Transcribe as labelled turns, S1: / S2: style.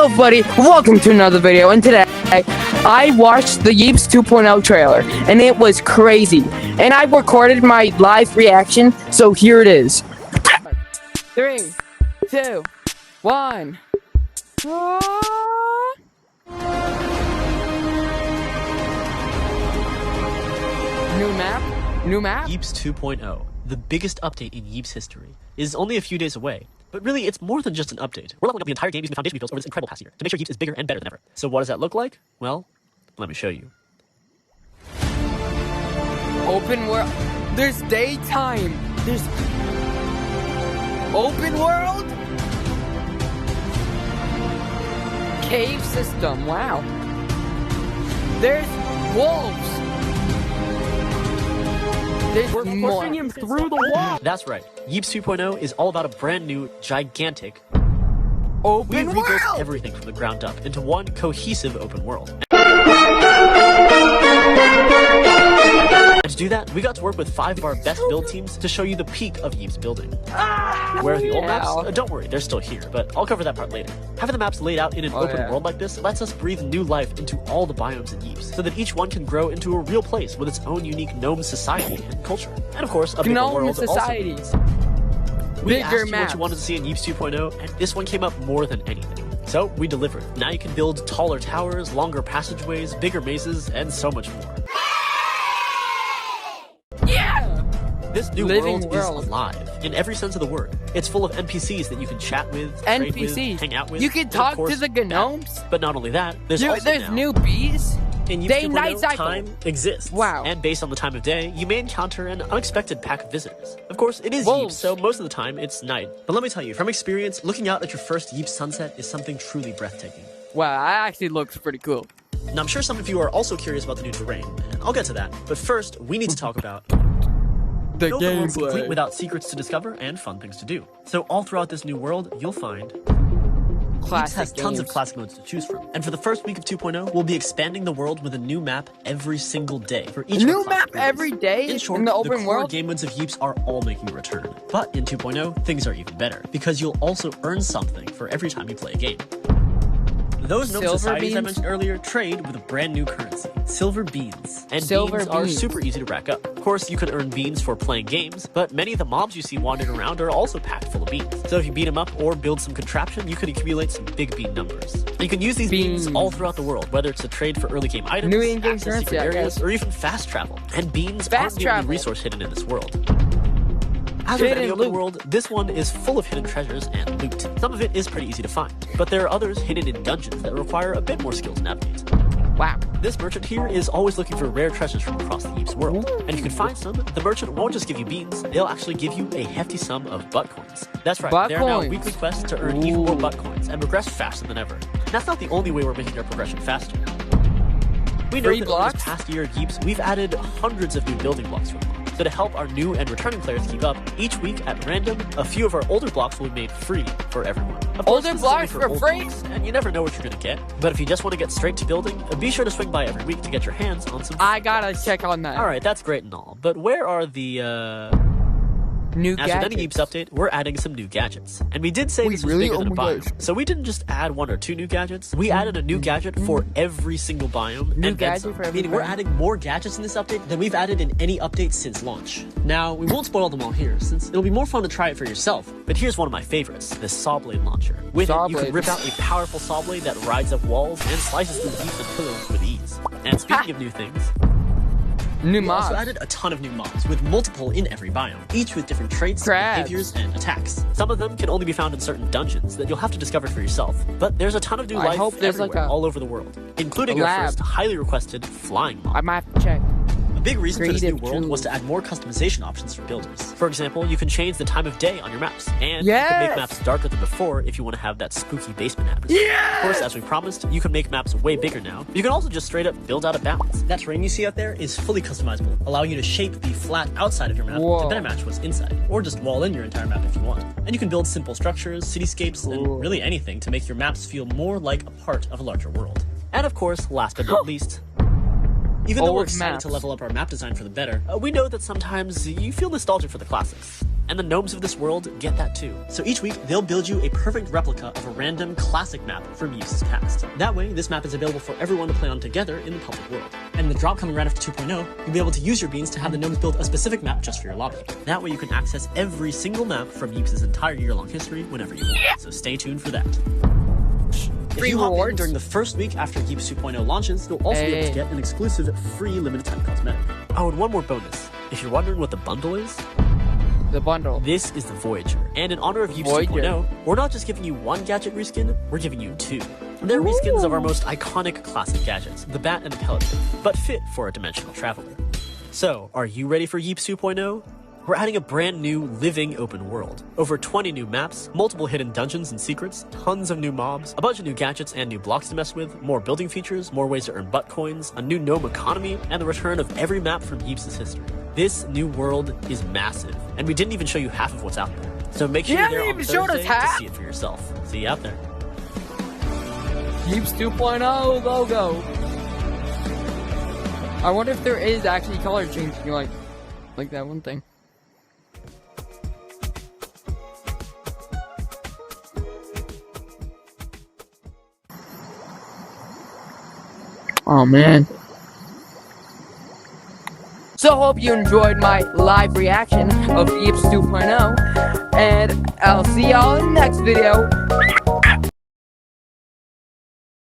S1: up, buddy? Welcome to another video, and today I watched the Yeeps 2.0 trailer, and it was crazy. And I recorded my live reaction, so here it is. 3, 2, 1. New map?
S2: Yeeps 2.0, the biggest update in Yeeps history, is only a few days away. But really, it's more than just an update. We're leveling up the entire game using the foundation we built over this incredible past year to make sure Yeeps is bigger and better than ever. So what does that look like? Well, let me show you.
S1: Open world. There's daytime. There's open world. Cave system. Wow. There's wolves.
S3: We're pushing him through the wall.
S2: That's right. Yeeps 2.0 is all about a brand new, gigantic
S1: open
S2: We rebuilt
S1: world.
S2: everything from the ground up into one cohesive open world. And to do that, we got to work with 5 of our best build teams to show you the peak of Yeeps building. Where are the old maps? Don't worry, they're still here, but I'll cover that part later. Having the maps laid out in an open world like this lets us breathe new life into all the biomes in Yeeps, so that each one can grow into a real place with its own unique gnome society and culture. And of course, a bigger world
S1: society.
S2: Also. We asked you
S1: maps.
S2: what you wanted to see in Yeeps 2.0, and this one came up more than anything. So we delivered. Now you can build taller towers, longer passageways, bigger mazes, and so much more. This new world is alive, in every sense of the word. It's full of NPCs that you can chat with, trade with, hang out with.
S1: You can talk to the gnomes.
S2: But not only that, there's
S1: new bees.
S2: In Yeeps
S1: Day
S2: 2.0,
S1: night cycle.
S2: time exists.
S1: Wow.
S2: And based on the time of day, you may encounter an unexpected pack of visitors. Of course, it is Yeeps, so most of the time it's night. But let me tell you, from experience, looking out at your first Yeeps sunset is something truly breathtaking.
S1: Wow, that actually looks pretty cool.
S2: Now, I'm sure some of you are also curious about the new terrain, and I'll get to that. But first, we need to talk about
S1: the
S2: world's complete without secrets to discover and fun things to do. So all throughout this new world, you'll find Yeeps has tons of classic modes to choose from. And for the first week of 2.0, we'll be expanding the world with a new map every single day for each
S1: new map every day.
S2: In short,
S1: the open
S2: core
S1: world
S2: game modes of Yeeps are all making a return. But in 2.0, things are even better, because you'll also earn something for every time you play a game. Those gnome societies I mentioned earlier trade with a brand new currency, silver beans. And beans are super easy to rack up. Of course, you can earn beans for playing games, but many of the mobs you see wandering around are also packed full of beans. So if you beat them up or build some contraption, you can accumulate some big bean numbers. You can use these beans all throughout the world, whether it's to trade for early game items, access secret areas, or even fast travel. And beans aren't the only resource hidden in this world. As with any open world, this one is full of hidden treasures and loot. Some of it is pretty easy to find, but there are others hidden in dungeons that require a bit more skill to navigate.
S1: Wow.
S2: This merchant here is always looking for rare treasures from across the Yeeps world. And if you can find some, the merchant won't just give you beans, they'll actually give you a hefty sum of butt coins. That's right, there are now weekly quests to earn even more butt coins and progress faster than ever. And that's not the only way we're making our progression faster. We know that over this past year at Yeeps, we've added hundreds of new building blocks from them. So to help our new and returning players keep up, each week at random, a few of our older blocks will be made free for everyone.
S1: Older blocks for free?
S2: And you never know what you're going to get. But if you just want to get straight to building, be sure to swing by every week to get your hands on some...
S1: I gotta check on that.
S2: Alright, that's great and all. But where are the,
S1: new gadgets?
S2: As with any Yeeps update, we're adding some new gadgets. And we did say this was bigger than a biome. So we didn't just add 1 or 2 new gadgets. We added a new gadget for every single biome. Meaning we're adding more gadgets in this update than we've added in any update since launch. Now, we won't spoil them all here, since it'll be more fun to try it for yourself. But here's one of my favorites, the saw blade launcher. With it, you can rip out a powerful saw blade that rides up walls and slices through beams and pillars with ease. And speaking of new things, we also added a ton of new mobs, with multiple in every biome, each with different traits, behaviors, and attacks. Some of them can only be found in certain dungeons that you'll have to discover for yourself, but there's a ton of new life everywhere, all over the world, including our first highly requested flying mob.
S1: I might have to check.
S2: A big reason for this new world was to add more customization options for builders. For example, you can change the time of day on your maps, and you can make maps darker than before if you want to have that spooky basement atmosphere. Of course, as we promised, you can make maps way bigger now. You can also just straight up build out of bounds. That terrain you see out there is fully customizable, allowing you to shape the flat outside of your map to better match what's inside, or just wall in your entire map if you want. And you can build simple structures, cityscapes, and really anything to make your maps feel more like a part of a larger world. And of course, last but not least, even though we're excited to level up our map design for the better, we know that sometimes you feel nostalgic for the classics. and the gnomes of this world get that too. So each week, they'll build you a perfect replica of a random classic map from Yeeps' past. That way, this map is available for everyone to play on together in the public world. And in the drop coming right after 2.0, you'll be able to use your beans to have the gnomes build a specific map just for your lobby. That way you can access every single map from Yeeps' entire year-long history whenever you want. So stay tuned for that. If you hop in during the first week after Yeeps 2.0 launches, you'll also be able to get an exclusive free limited time cosmetic. Oh, and one more bonus. If you're wondering what the bundle is,
S1: the bundle.
S2: This is the Voyager. And in honor of Yeeps 2.0, we're not just giving you one gadget reskin, we're giving you two. They're reskins of our most iconic classic gadgets, the Bat and the Pelican, but fit for a dimensional traveler. So, are you ready for Yeeps 2.0? We're adding a brand new living open world. Over 20 new maps, multiple hidden dungeons and secrets, tons of new mobs, a bunch of new gadgets and new blocks to mess with, more building features, more ways to earn butt coins, a new gnome economy, and the return of every map from Yeeps' history. This new world is massive, and we didn't even show you half of what's out there. So make sure you're there on Thursday to see it for yourself. See you out there.
S1: Yeeps 2.0 logo. I wonder if there is actually color changing like that one thing. Oh man. So hope you enjoyed my live reaction of Yeeps 2.0, and I'll see y'all in the next video.